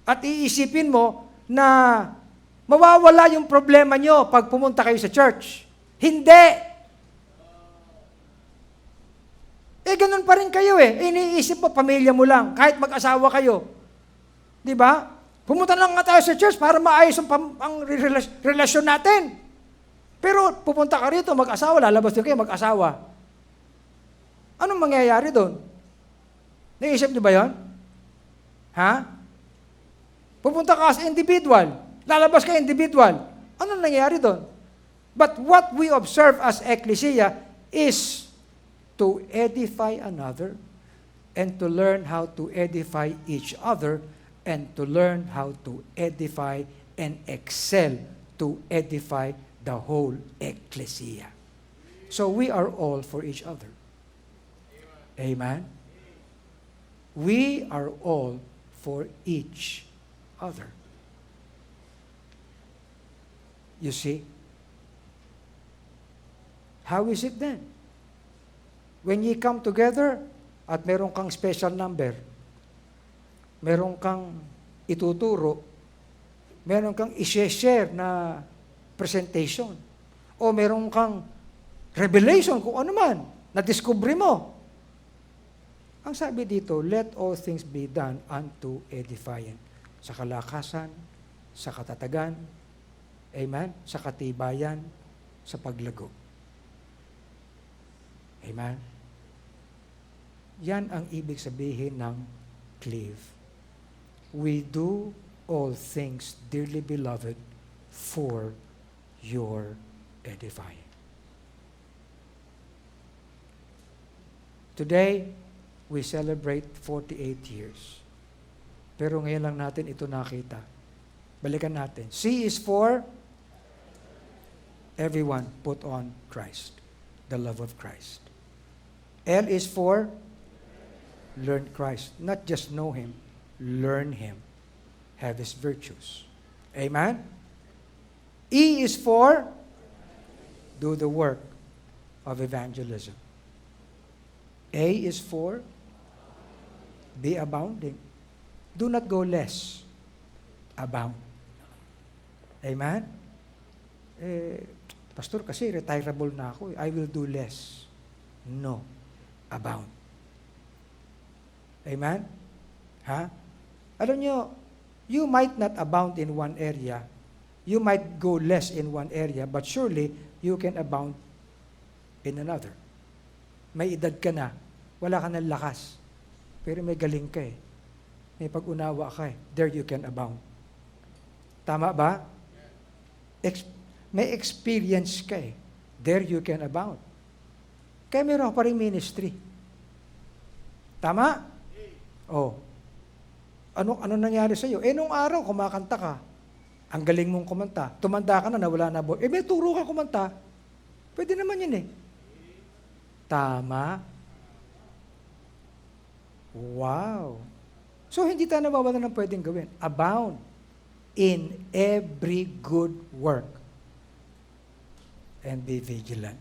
At iisipin mo na mawawala yung problema niyo pag pumunta kayo sa church. Hindi! Ganun pa rin kayo Iniisip mo, pamilya mo lang, kahit mag-asawa kayo. Di ba? Pumunta lang nga tayo sa church para maayos ang relasyon natin. Pero pupunta ka rito, mag-asawa, lalabas din kayo, mag-asawa. Anong mangyayari doon? Naisip niyo ba yon? Ha? Pupunta ka as individual, lalabas ka individual. Anong nangyayari doon? But what we observe as ecclesia is to edify another and to learn how to edify each other and to learn how to edify and excel to edify the whole ecclesia. So we are all for each other. Amen? We are all for each other. You see? How is it then? When ye come together at meron kang special number, meron kang ituturo, meron kang i-share na presentation, o meron kang revelation, kung ano man, na-discovery mo. Ang sabi dito, let all things be done unto edifying. Sa kalakasan, sa katatagan, amen, sa katibayan, sa paglago. Amen? Yan ang ibig sabihin ng cleave. We do all things, dearly beloved, for your edifying. Today, we celebrate 48 years. Pero ngayon lang natin ito nakita. Balikan natin. C is for everyone put on Christ, the love of Christ. L is for learn Christ. Not just know Him, learn Him. Have His virtues. Amen? E is for do the work of evangelism. A is for be abounding. Do not go less. Abound. Amen? Pastor, kasi retirable na ako. I will do less. No. Abound. Amen? Ha? Alam nyo, you might not abound in one area. You might go less in one area, but surely you can abound in another. May edad ka na, wala ka ng lakas, pero may galing ka may pag-unawa ka there you can abound. Tama ba? May experience ka there you can abound. Kaya meron pa rin ministry. Tama? Ano nangyari sa iyo? Nung araw, kumakanta ka. Ang galing mong kumanta. Tumanda ka na, nawala na boy. May turo ka kumanta. Pwede naman yun Tama? Wow. So, hindi tayo nawawalan ng pwedeng gawin. Abound in every good work and be vigilant.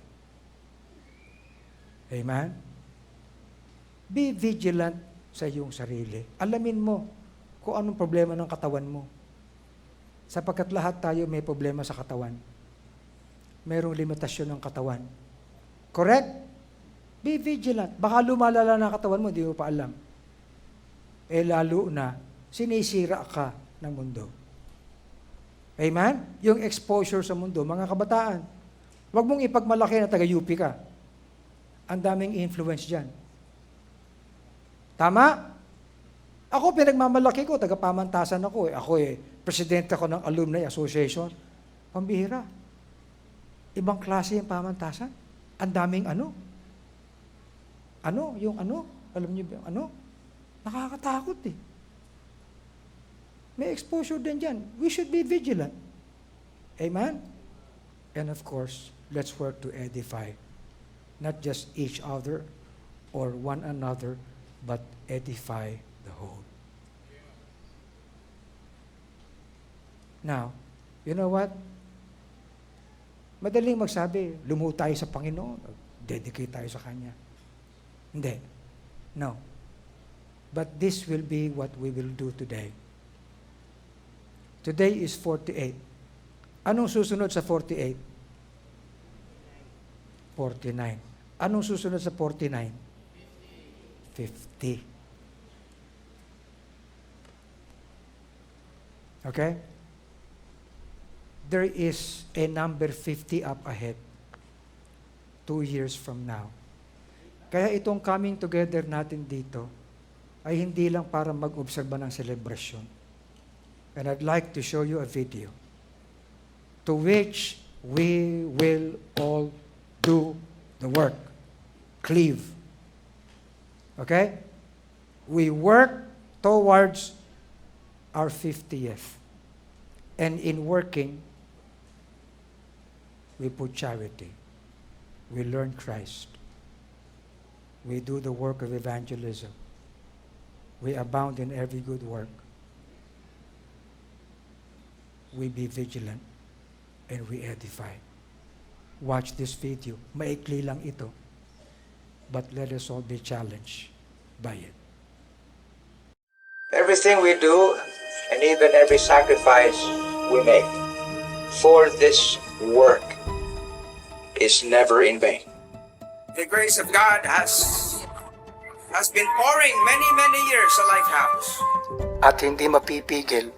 Amen? Be vigilant sa iyong sarili. Alamin mo kung anong problema ng katawan mo. Sapagkat lahat tayo may problema sa katawan. Mayroong limitasyon ng katawan. Correct? Be vigilant. Baka lumalala na katawan mo, di mo pa alam. Lalo na, sinisira ka ng mundo. Amen? Yung exposure sa mundo, mga kabataan. Huwag mong ipagmalaki na taga-UP ka. Ang daming influence dyan. Tama? Ako, pinagmamalaki ko, taga-pamantasan ako Ako presidente ako ng Alumni Association. Pambihira. Ibang klase yung pamantasan. Ang daming Alam niyo ba Nakakatakot May exposure din dyan. We should be vigilant. Amen? And of course, let's work to edify. Not just each other or one another, but edify the whole. Now, you know what? Madaling magsabi, lumuhod tayo sa Panginoon, dedicate tayo sa Kanya. Hindi. No. But this will be what we will do today. Today is 48. Anong susunod sa 48? 49. Anong susunod sa 49? 50. Okay? There is a number 50 up ahead. 2 years from now. Kaya itong coming together natin dito ay hindi lang para mag-obserba ng celebration. And I'd like to show you a video to which we will all do the work. Cleave. Okay? We work towards our 50th. And in working, we put charity. We learn Christ. We do the work of evangelism. We abound in every good work. We be vigilant and we edify. Watch this video. Maikli lang ito. But let us all be challenged by it. Everything we do and even every sacrifice we make for this work is never in vain. The grace of God has been pouring many years sa Lighthouse. At hindi mapipigil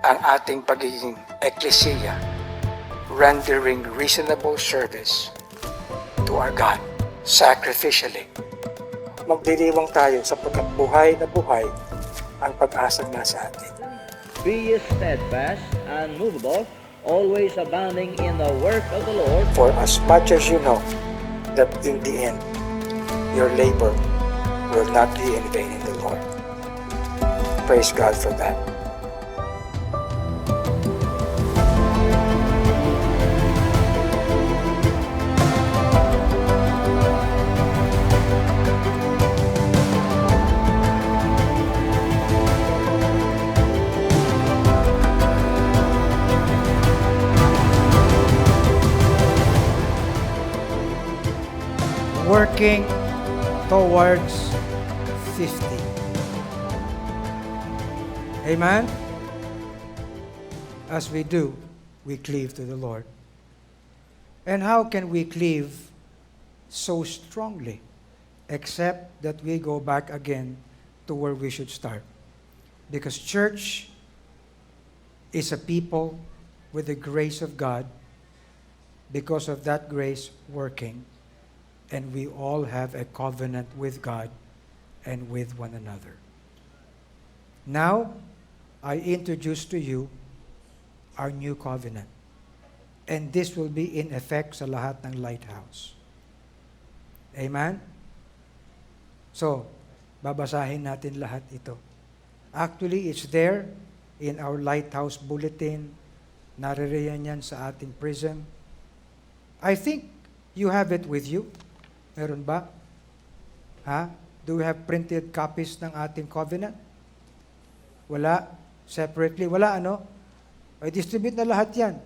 ang ating pagiging eklesiya, rendering reasonable service to our God sacrificially. Magdiriwang tayo sapagkat buhay na buhay ang pag-asang nasa atin. Be ye steadfast, unmovable, always abounding in the work of the Lord. For as much as you know that in the end your labor will not be in vain in the Lord. Praise God for that. Working towards 50. Amen? As we do, we cleave to the Lord. And how can we cleave so strongly? Except that we go back again to where we should start. Because church is a people with the grace of God, because of that grace working. And we all have a covenant with God and with one another. Now, I introduce to you our new covenant. And this will be in effect sa lahat ng Lighthouse. Amen? So, babasahin natin lahat ito. Actually, it's there in our Lighthouse bulletin. Naririyan yan sa ating prism. I think you have it with you. Meron ba? Ha? Do we have printed copies ng ating covenant? Wala? Separately? Wala, ano? I distribute na lahat yan.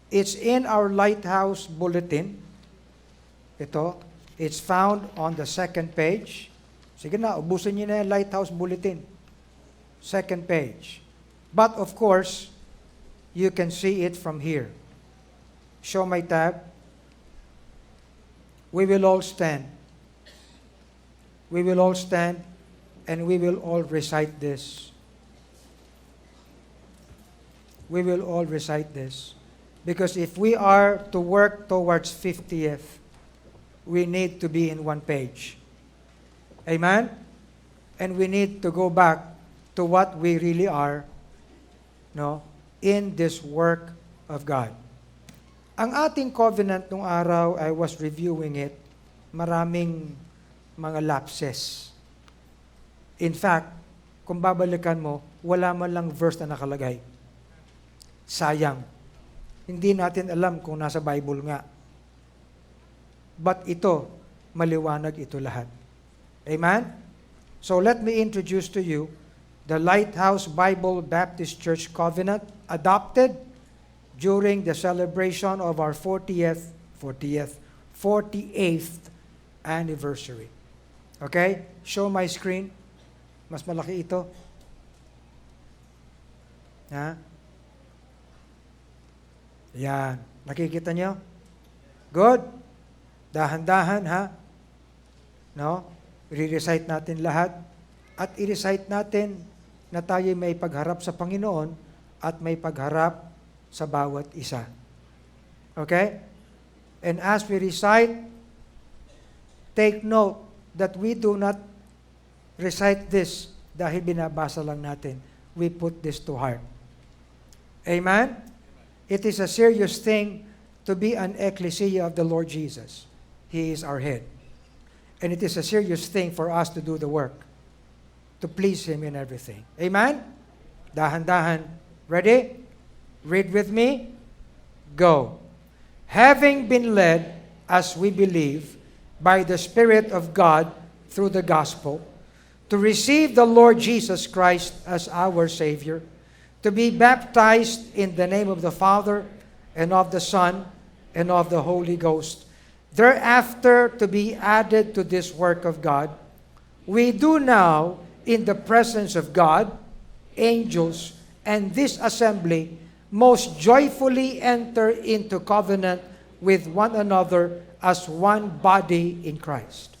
It's in our Lighthouse bulletin. Ito. It's found on the second page. Sige na, ubusin niyo na yung Lighthouse bulletin. Second page. But of course, you can see it from here. Show my tab. We will all stand. We will all stand and we will all recite this. We will all recite this. Because if we are to work towards 50th, we need to be in one page. Amen? And we need to go back to what we really are, no, in this work of God. Ang ating covenant nung araw, I was reviewing it, maraming mga lapses. In fact, kung babalikan mo, wala man lang verse na nakalagay. Sayang. Hindi natin alam kung nasa Bible nga. But ito, maliwanag ito lahat. Amen? So let me introduce to you the Lighthouse Bible Baptist Church Covenant, adopted during the celebration of our 48th anniversary. Okay? Show my screen. Mas malaki ito. Ha? Yan. Nakikita nyo? Good. Dahan-dahan, ha? No? I-recite natin lahat. At i-recite natin na tayo may pagharap sa Panginoon at may pagharap sa bawat isa. Okay? And as we recite, take note that we do not recite this dahil binabasa lang natin. We put this to heart. Amen? It is a serious thing to be an ecclesia of the Lord Jesus. He is our head. And it is a serious thing for us to do the work, to please Him in everything. Amen? Dahan-dahan. Ready? Read with me. Go. Having been led, as we believe, by the Spirit of God through the gospel, to receive the Lord Jesus Christ as our Savior, to be baptized in the name of the Father, and of the Son, and of the Holy Ghost, thereafter to be added to this work of God, we do now, in the presence of God, angels, and this assembly, most joyfully enter into covenant with one another as one body in Christ.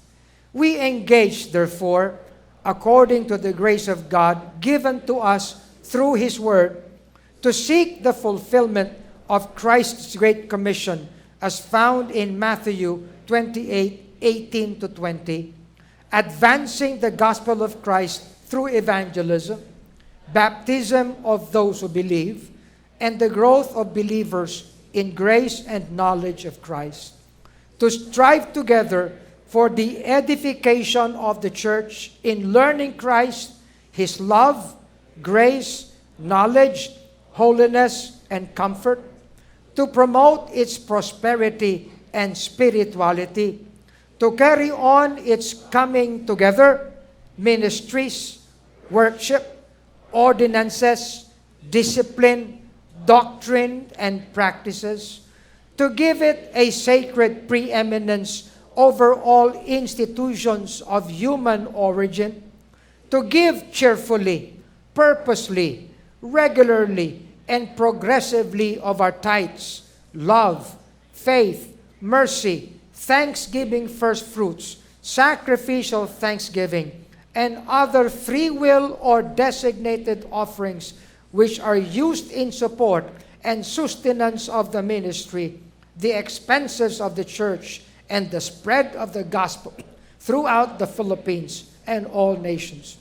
We engage, therefore, according to the grace of God given to us through His Word, to seek the fulfillment of Christ's Great Commission as found in Matthew 28:18-20, advancing the gospel of Christ through evangelism, baptism of those who believe, and the growth of believers in grace and knowledge of Christ, to strive together for the edification of the church in learning Christ, His love, grace, knowledge, holiness, and comfort, to promote its prosperity and spirituality, to carry on its coming together, ministries, worship, ordinances, discipline, doctrine, and practices, to give it a sacred preeminence over all institutions of human origin, to give cheerfully, purposely, regularly, and progressively of our tithes, love, faith, mercy, thanksgiving first fruits, sacrificial thanksgiving, and other free will or designated offerings which are used in support and sustenance of the ministry, the expenses of the church, and the spread of the gospel throughout the Philippines and all nations.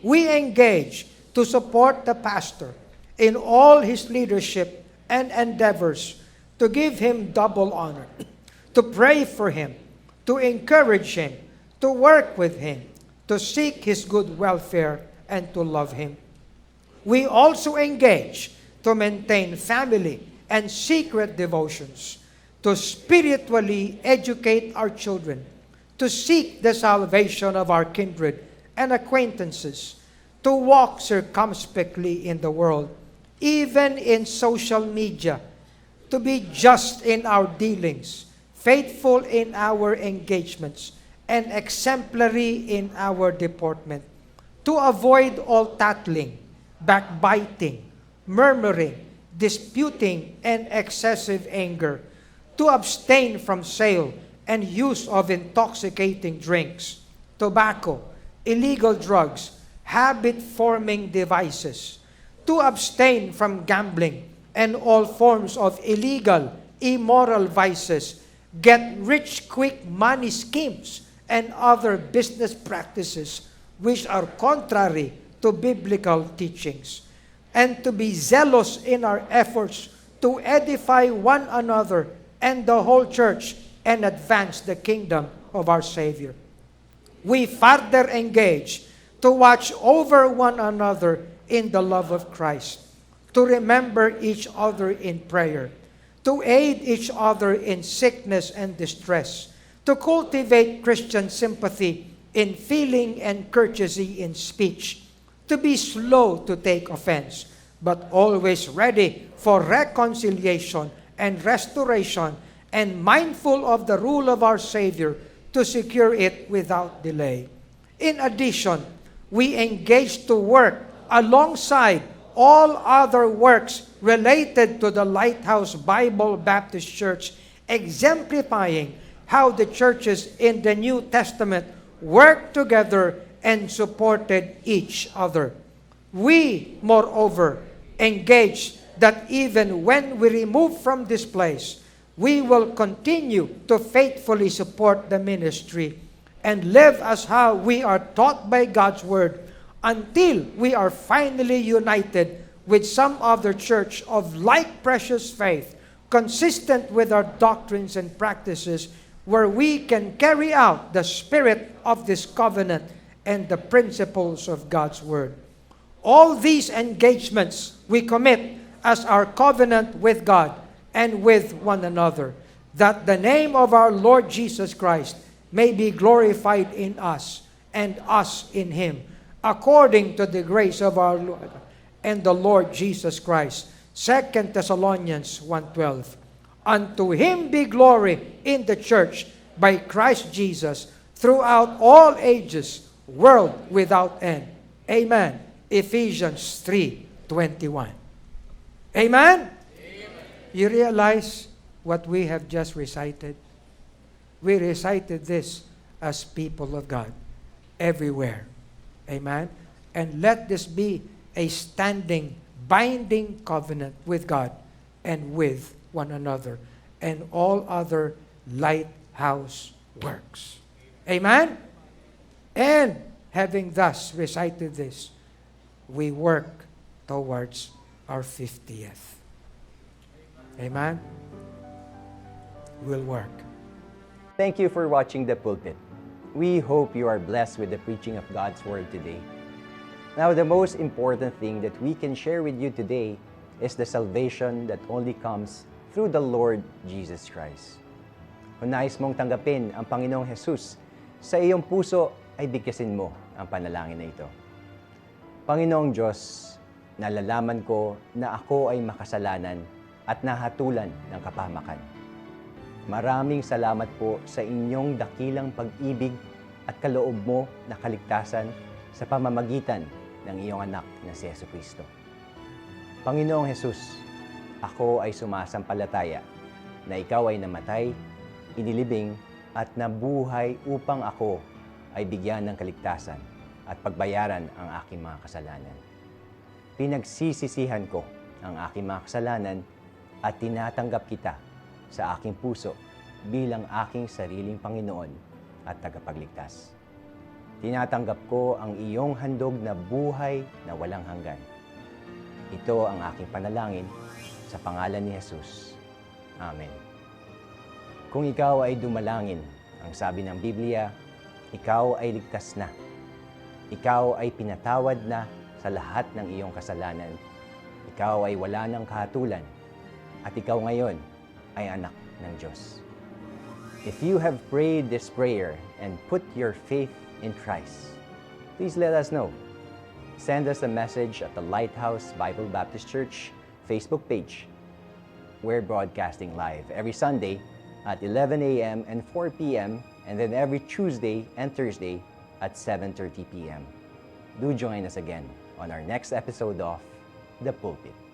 We engage to support the pastor in all his leadership and endeavors, to give him double honor, to pray for him, to encourage him, to work with him, to seek his good welfare, and to love him. We also engage to maintain family and secret devotions, to spiritually educate our children, to seek the salvation of our kindred and acquaintances, to walk circumspectly in the world, even in social media, to be just in our dealings, faithful in our engagements, and exemplary in our deportment, to avoid all tattling, backbiting, murmuring, disputing, and excessive anger, to abstain from sale and use of intoxicating drinks, tobacco, illegal drugs, habit-forming devices, to abstain from gambling and all forms of illegal, immoral vices, get-rich-quick money schemes, and other business practices which are contrary to biblical teachings, and to be zealous in our efforts to edify one another and the whole church and advance the kingdom of our Savior. We further engage to watch over one another in the love of Christ, to remember each other in prayer, to aid each other in sickness and distress, to cultivate Christian sympathy in feeling and courtesy in speech, to be slow to take offense, but always ready for reconciliation and restoration, and mindful of the rule of our Savior, to secure it without delay. In addition, we engage to work alongside all other works related to the Lighthouse Bible Baptist Church, exemplifying how the churches in the New Testament worked together and supported each other. We, moreover, engage that even when we remove from this place, we will continue to faithfully support the ministry and live as how we are taught by God's Word until we are finally united with some other church of like precious faith, consistent with our doctrines and practices, where we can carry out the spirit of this covenant and the principles of God's Word. All these engagements we commit as our covenant with God and with one another, that the name of our Lord Jesus Christ may be glorified in us and us in Him, according to the grace of our Lord and the Lord Jesus Christ. 2 Thessalonians 1:12. Unto Him be glory in the church by Christ Jesus throughout all ages, world without end. Amen. Ephesians 3:21. Amen? You realize what we have just recited? We recited this as people of God everywhere. Amen? And let this be a standing, binding covenant with God and with one another and all other lighthouse works. Amen? And having thus recited this, we work towards our 50th. Amen? We'll work. Thank you for watching The Pulpit. We hope you are blessed with the preaching of God's Word today. Now, the most important thing that we can share with you today is the salvation that only comes through the Lord Jesus Christ. Kung nais mong tanggapin ang Panginoong Jesus sa iyong puso, ay bigkasin mo ang panalangin na ito. Panginoong Diyos, nalalaman ko na ako ay makasalanan at nahatulan ng kapahamakan. Maraming salamat po sa inyong dakilang pag-ibig at kaloob mo na kaligtasan sa pamamagitan ng iyong anak na si Jesucristo. Panginoong Jesus, ako ay sumasampalataya na ikaw ay namatay, inilibing at nabuhay upang ako ay bigyan ng kaligtasan at pagbayaran ang aking mga kasalanan. Pinagsisisihan ko ang aking mga kasalanan at tinatanggap kita sa aking puso bilang aking sariling Panginoon at tagapagligtas. Tinatanggap ko ang iyong handog na buhay na walang hanggan. Ito ang aking panalangin sa pangalan ni Jesus. Amen. Kung ikaw ay dumalangin, ang sabi ng Biblia, ikaw ay ligtas na. Ikaw ay pinatawad na sa lahat ng iyong kasalanan. Ikaw ay wala ng kahatulan. At ikaw ngayon ay anak ng Diyos. If you have prayed this prayer and put your faith in Christ, please let us know. Send us a message at the Lighthouse Bible Baptist Church Facebook page. We're broadcasting live every Sunday at 11 a.m. and 4 p.m. and then every Tuesday and Thursday at 7:30 p.m. Do join us again on our next episode of The Pulpit.